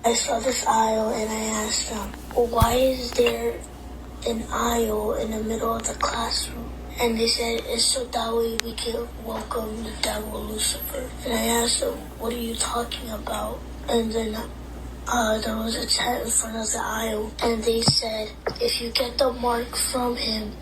I saw this aisle and I asked them, well, why is there an aisle in the middle of the classroom? And they said, it's so that way we can welcome the devil Lucifer. And I asked them, what are you talking about? And then there was a tent in front of the aisle, and they said, if you get the mark from him,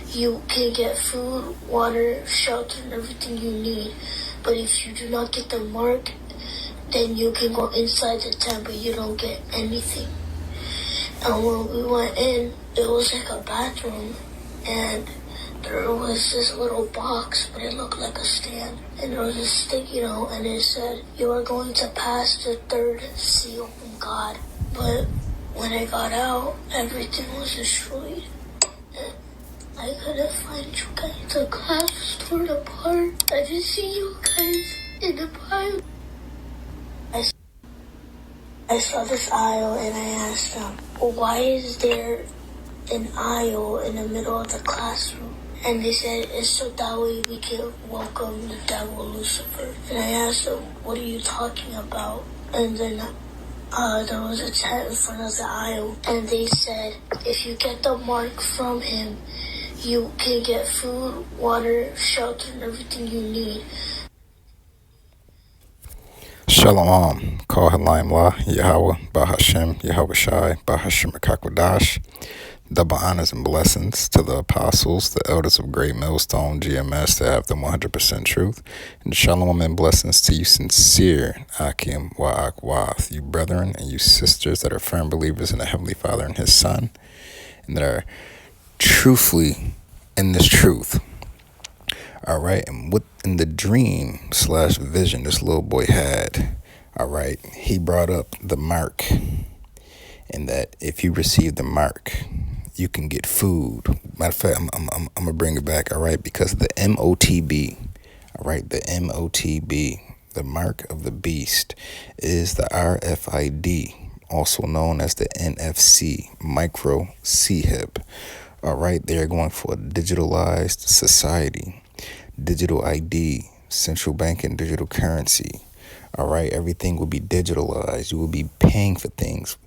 you can get food, water, shelter, and everything you need. But if you do not get the mark, then you can go inside the tent, but you don't get anything. And when we went in, it was like a bathroom, and there was this little box, but it looked like a stand. And there was a sticky note, and it said, you are going to pass the third seal from God. But when I got out, everything was destroyed. And I couldn't find you guys. The class was torn apart. I didn't see you guys in the Bible. I saw this aisle, and I asked them, well, why is there an aisle in the middle of the classroom? And they said, it's so that way we can welcome the devil Lucifer. And I asked them, what are you talking about? And then there was a tent in front of the aisle, and they said, if you get the mark from him, you can get food, water, shelter, and everything you need. Shalom, Kol Halayim La, Yahweh, Bahashem, Yahweh Shai, Bahashem Akakwadash. Double honors and blessings to the apostles, the elders of Great Millstone, GMS, that have the 100% truth. And shalom and blessings to you sincere, Akim Wa'akwath, you brethren and you sisters that are firm believers in the Heavenly Father and His Son, and that are truthfully in this truth. All right, and in the dream / vision this little boy had, all right, he brought up the mark, and that if you receive the mark, you can get food. Matter of fact, I'm gonna bring it back, all right, because the M.O.T.B, all right, the M.O.T.B, the mark of the beast, is the RFID, also known as the NFC, micro C-hip. All right, they're going for a digitalized society. Digital ID, central banking, digital currency. All right, everything will be digitalized. You will be paying for things.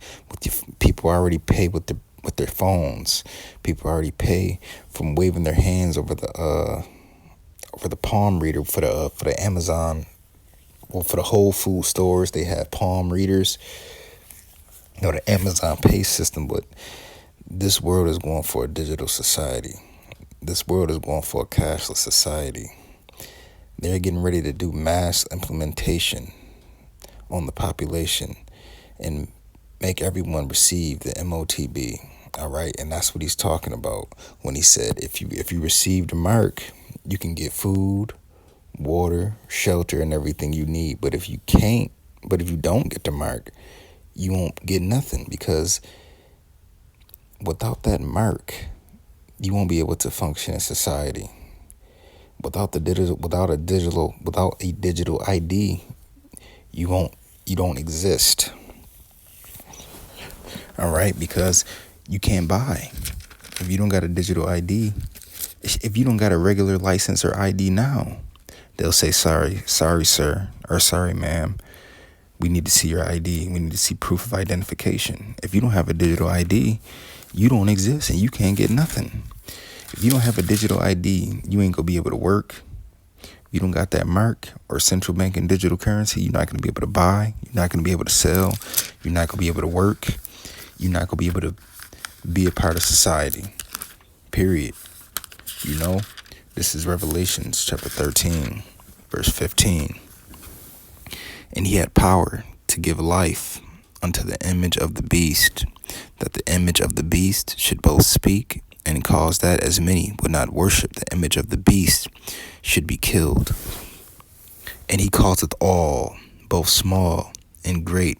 People already pay with their phones. People already pay from waving their hands over the palm reader for the Amazon. Well, for the Whole Food stores, they have palm readers. The Amazon Pay system. But this world is going for a digital society. This world is going for a cashless society. They're getting ready to do mass implementation on the population and make everyone receive the M.O.T.B. All right, and that's what he's talking about when he said, if you receive the mark, you can get food, water, shelter, and everything you need. But if you don't get the mark, you won't get nothing, because without that mark, you won't be able to function in society. Without a digital ID, you don't exist. All right, because you can't buy. If you don't got a digital ID, if you don't got a regular license or ID now, they'll say, sorry, sir, or sorry, ma'am. We need to see your ID. We need to see proof of identification. If you don't have a digital ID, you don't exist and you can't get nothing. If you don't have a digital ID, you ain't gonna be able to work. You don't got that mark or central banking digital currency, you're not gonna be able to buy. You're not gonna be able to sell. You're not gonna be able to work. You're not gonna be able to be a part of society. Period. This is Revelations chapter 13, verse 15. And he had power to give life unto the image of the beast, that the image of the beast should both speak, and cause that as many would not worship the image of the beast should be killed. And he causeth all, both small and great,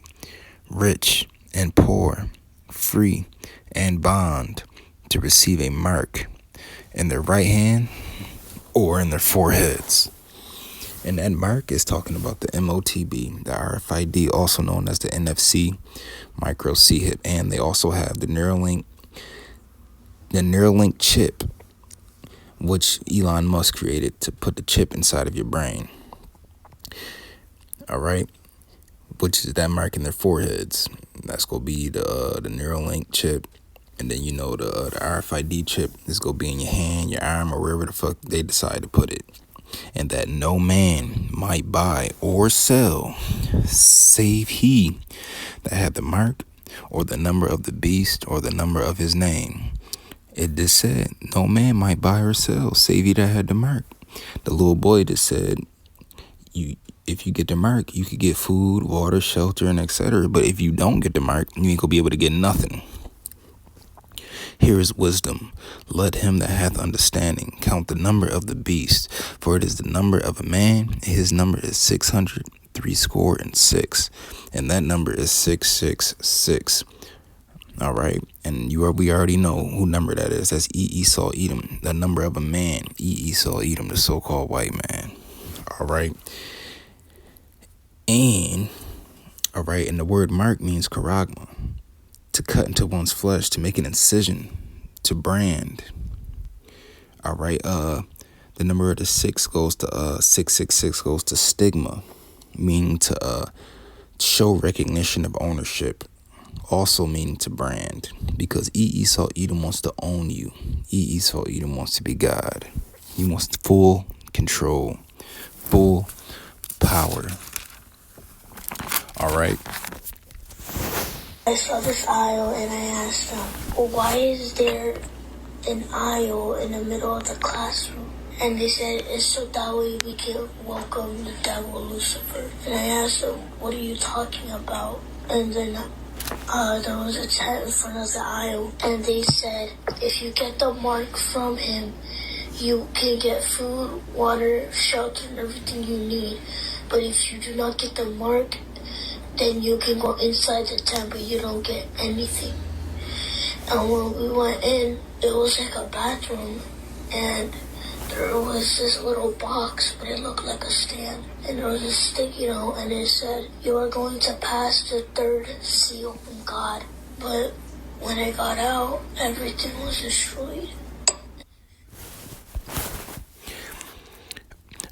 rich and poor, free and bond, to receive a mark in their right hand or in their foreheads. And that mark is talking about the M.O.T.B, the RFID, also known as the NFC, micro C-hip, and they also have the Neuralink chip, which Elon Musk created to put the chip inside of your brain. All right. which is that mark in their foreheads. That's gonna be the Neuralink chip, and then the RFID chip is gonna be in your hand, your arm, or wherever the fuck they decide to put it. And that no man might buy or sell, save he that had the mark, or the number of the beast, or the number of his name. It just said, no man might buy or sell, save he that had the mark. The little boy just said, if you get the mark, you could get food, water, shelter, and etc. But if you don't get the mark, you ain't gonna be able to get nothing. Here is wisdom. Let him that hath understanding count the number of the beast, for it is the number of a man, and his number is 666, and that number is 666. All right, and we already know who number that is. That's Esau Edom, the number of a man. Esau Edom, the so-called white man. All right, and the word mark means charagma, to cut into one's flesh, to make an incision, to brand. All right, the number of the 6 goes to 666 goes to stigma, meaning to show recognition of ownership. Also meaning to brand, because Esau Edom wants to own you. Esau Edom wants to be God. He wants full control, full power. All right. I saw this aisle and I asked them, well, why is there an aisle in the middle of the classroom? And they said, it's so that way we can welcome the devil Lucifer. And I asked them, what are you talking about? And then there was a tent in front of the aisle, and they said, if you get the mark from him, you can get food, water, shelter, and everything you need. But if you do not get the mark, then you can go inside the tent, but you don't get anything. And when we went in, it was like a bathroom, and there was this little box, but it looked like a stand. And there was a sticky note, and it said, you are going to pass the 3rd seal from God. But when I got out, everything was destroyed.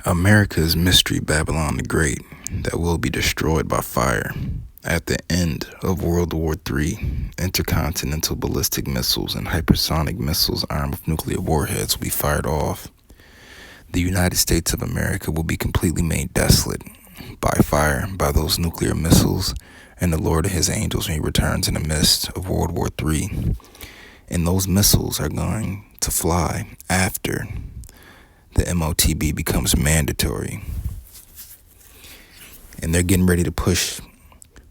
America's mystery Babylon the Great, that will be destroyed by fire. At the end of World War III, intercontinental ballistic missiles and hypersonic missiles armed with nuclear warheads will be fired off. The United States of America will be completely made desolate by fire by those nuclear missiles and the Lord of his angels when he returns in the midst of World War III. And those missiles are going to fly after the M.O.T.B becomes mandatory. And they're getting ready to push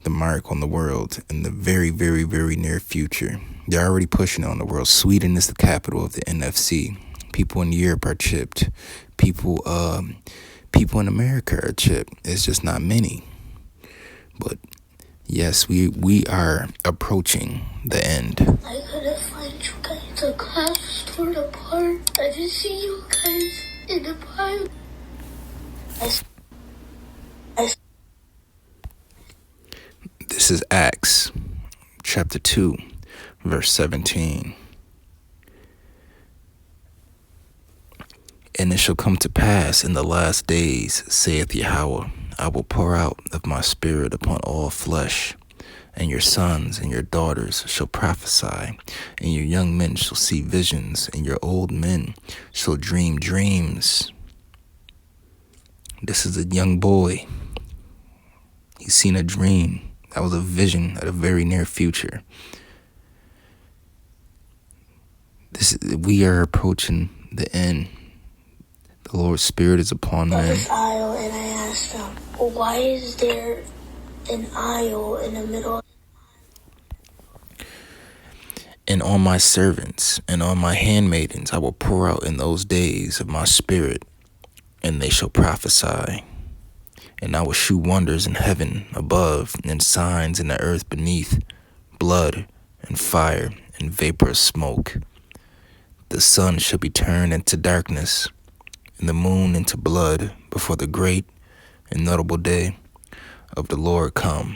the mark on the world in the very, very, very near future. They're already pushing it on the world. Sweden is the capital of the NFC. People in Europe are chipped. People in America are chipped. It's just not many. But yes, we are approaching the end. I couldn't find you guys. The class was torn apart. I didn't see you guys in the pile. This is Acts chapter 2, verse 17. And it shall come to pass in the last days, saith Yahweh, I will pour out of my spirit upon all flesh, and your sons and your daughters shall prophesy, and your young men shall see visions, and your old men shall dream dreams. This is a young boy. He's seen a dream. That was a vision of the very near future. We are approaching the end. The Lord's Spirit is upon men. This aisle, and I asked them, well, why is there an aisle in the middle? And on my servants and on my handmaidens I will pour out in those days of my spirit, and they shall prophesy. And I will shew wonders in heaven above, and signs in the earth beneath, blood and fire and vapor of smoke. The sun shall be turned into darkness, and the moon into blood, before the great and notable day of the Lord come.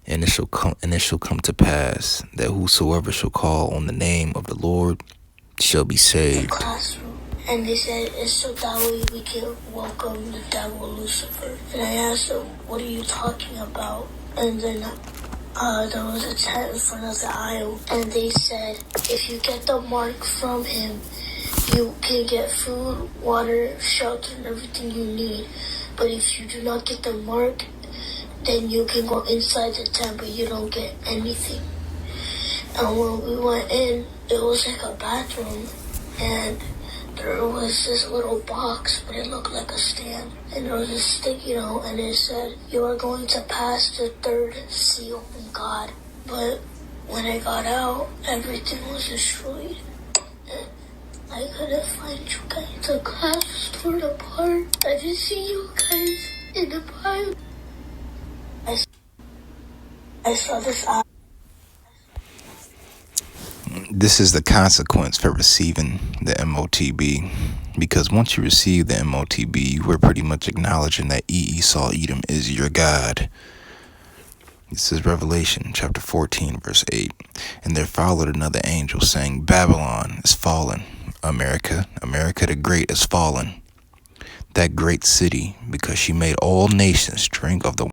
And it shall come to pass that whosoever shall call on the name of the Lord shall be saved. The classroom, And they said, it's so that way we can welcome the devil Lucifer. And I asked them, what are you talking about? And then there was a tent in front of the aisle, and they said, if you get the mark from him, you can get food, water, shelter, and everything you need. But if you do not get the mark, then you can go inside the tent, but you don't get anything. And when we went in, it was like a bathroom, and there was this little box, but it looked like a stand. And there was a sticky note, and it said, you are going to pass the third seal from God. But when I got out, everything was destroyed. And I couldn't find you guys. The class was torn apart. I didn't see you guys in the Bible. I saw this out. This is the consequence for receiving the M.O.T.B. Because once you receive the M.O.T.B, you were pretty much acknowledging that Esau Edom is your God. This is Revelation chapter 14, verse 8. And there followed another angel saying, Babylon is fallen. America the Great is fallen. That great city, because she made all nations drink of the